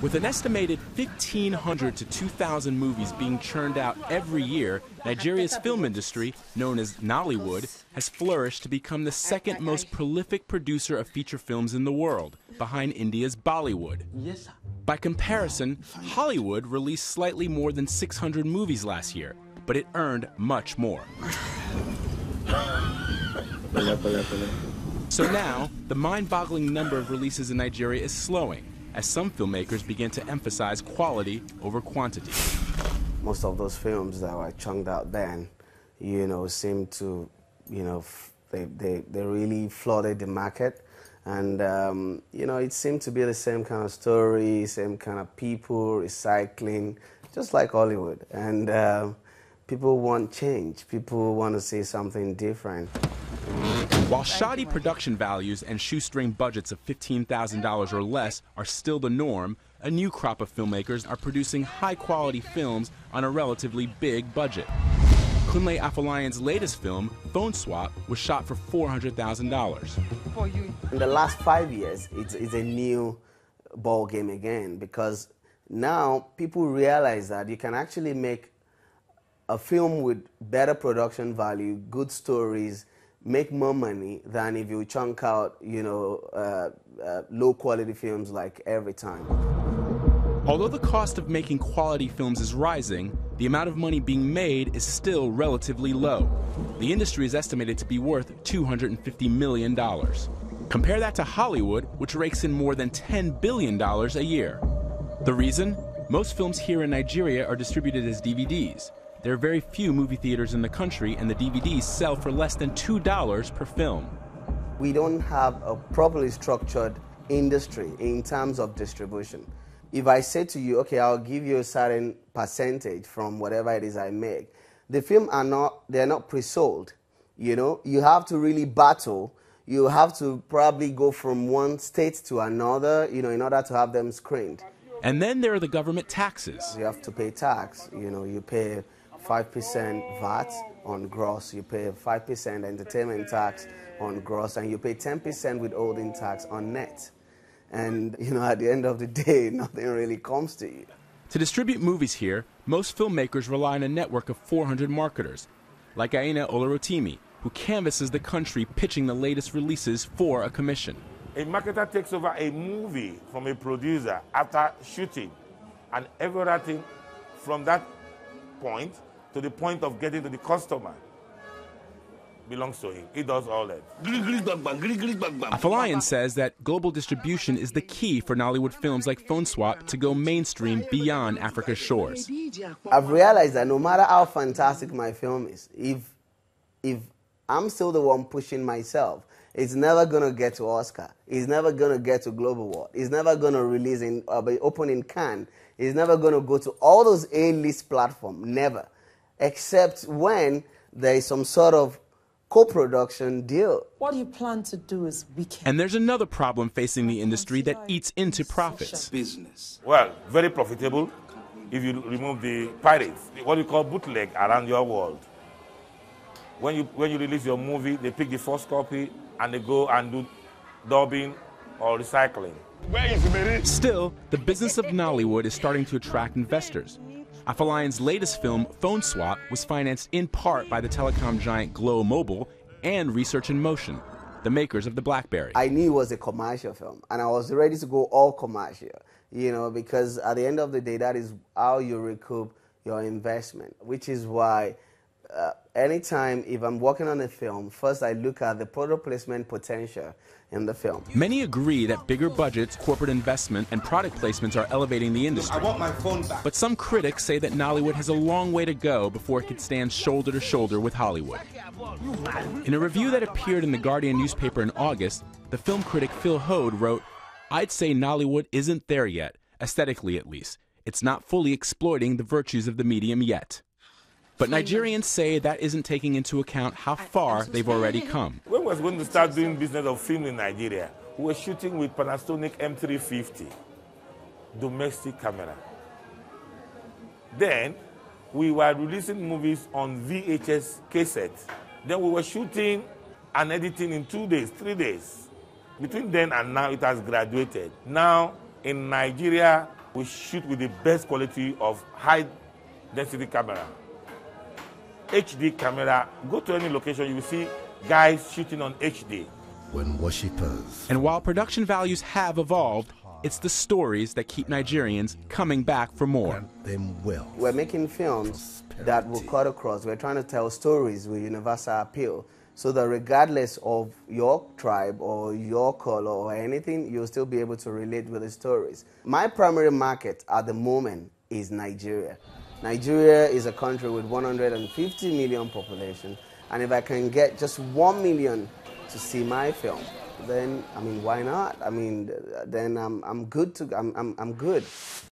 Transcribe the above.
With an estimated 1,500 to 2,000 movies being churned out every year, Nigeria's film industry, known as Nollywood, has flourished to become the second most prolific producer of feature films in the world, behind India's Bollywood. By comparison, Hollywood released slightly more than 600 movies last year, but it earned much more. So now, the mind-boggling number of releases in Nigeria is slowing, as some filmmakers begin to emphasize quality over quantity. Most of those films that were chunked out then, seem to, they really flooded the market. And, it seemed to be the same kind of story, same kind of people, recycling, just like Hollywood. And people want change. People want to see something different. While shoddy production values and shoestring budgets of $15,000 or less are still the norm, a new crop of filmmakers are producing high-quality films on a relatively big budget. Kunle Afolayan's latest film, Phone Swap, was shot for $400,000. In the last 5 years, it's a new ball game again, because now people realize that you can actually make a film with better production value, good stories, make more money than if you chunk out, low-quality films like every time. Although the cost of making quality films is rising, the amount of money being made is still relatively low. The industry is estimated to be worth $250 million. Compare that to Hollywood, which rakes in more than $10 billion a year. The reason? Most films here in Nigeria are distributed as DVDs. There are very few movie theaters in the country, and the DVDs sell for less than $2 per film. We don't have a properly structured industry in terms of distribution. If I say to you, okay, I'll give you a certain percentage from whatever it is I make, the film they're not pre-sold. You have to really battle. You have to probably go from one state to another, in order to have them screened. And then there are the government taxes. You have to pay tax. You pay 5% VAT on gross, you pay 5% entertainment tax on gross, and you pay 10% withholding tax on net. And, at the end of the day, nothing really comes to you. To distribute movies here, most filmmakers rely on a network of 400 marketers, like Aina Olorotimi, who canvasses the country pitching the latest releases for a commission. A marketer takes over a movie from a producer after shooting, and everything from that point to the point of getting to the customer belongs to him. He does all that. Afolayan says that global distribution is the key for Nollywood films like Phone Swap to go mainstream beyond Africa's shores. I've realized that no matter how fantastic my film is, if I'm still the one pushing myself, it's never going to get to Oscar. It's never going to get to Global Award. It's never going to release be open in Cannes. It's never going to go to all those A-list platforms. Never. Except when there is some sort of co-production deal. What you plan to do is wicked. And there's another problem facing the industry that eats into profits. Business. Well, very profitable if you remove the pirates, what you call bootleg around your world. When you release your movie, they pick the first copy and they go and do dubbing or recycling. Still, the business of Nollywood is starting to attract investors. Afolayan's latest film, Phone Swap, was financed in part by the telecom giant Glow Mobile and Research in Motion, the makers of the BlackBerry. I knew it was a commercial film, and I was ready to go all commercial, because at the end of the day, that is how you recoup your investment, which is why anytime if I'm working on a film, first I look at the product placement potential in the film. Many agree that bigger budgets, corporate investment, and product placements are elevating the industry. I want my phone back. But some critics say that Nollywood has a long way to go before it could stand shoulder to shoulder with Hollywood. In a review that appeared in the Guardian newspaper in August, the film critic Phil Hode wrote, "I'd say Nollywood isn't there yet, aesthetically at least. It's not fully exploiting the virtues of the medium yet." But Nigerians say that isn't taking into account how far they've already come. When we were going to start doing business of film in Nigeria, we were shooting with Panasonic M350, domestic camera. Then we were releasing movies on VHS cassette. Then we were shooting and editing in 2 days, 3 days. Between then and now, it has graduated. Now, in Nigeria, We shoot with the best quality of high-density camera. HD camera. Go to any location, you will see guys shooting on HD. When worshippers. And while production values have evolved, it's the stories that keep Nigerians coming back for more. Them well. We're making films that will cut across. We're trying to tell stories with universal appeal, so that regardless of your tribe or your color or anything, you'll still be able to relate with the stories. My primary market at the moment is Nigeria. Nigeria is a country with 150 million population, and if I can get just 1 million to see my film, then, I mean, why not? I mean, then I'm good.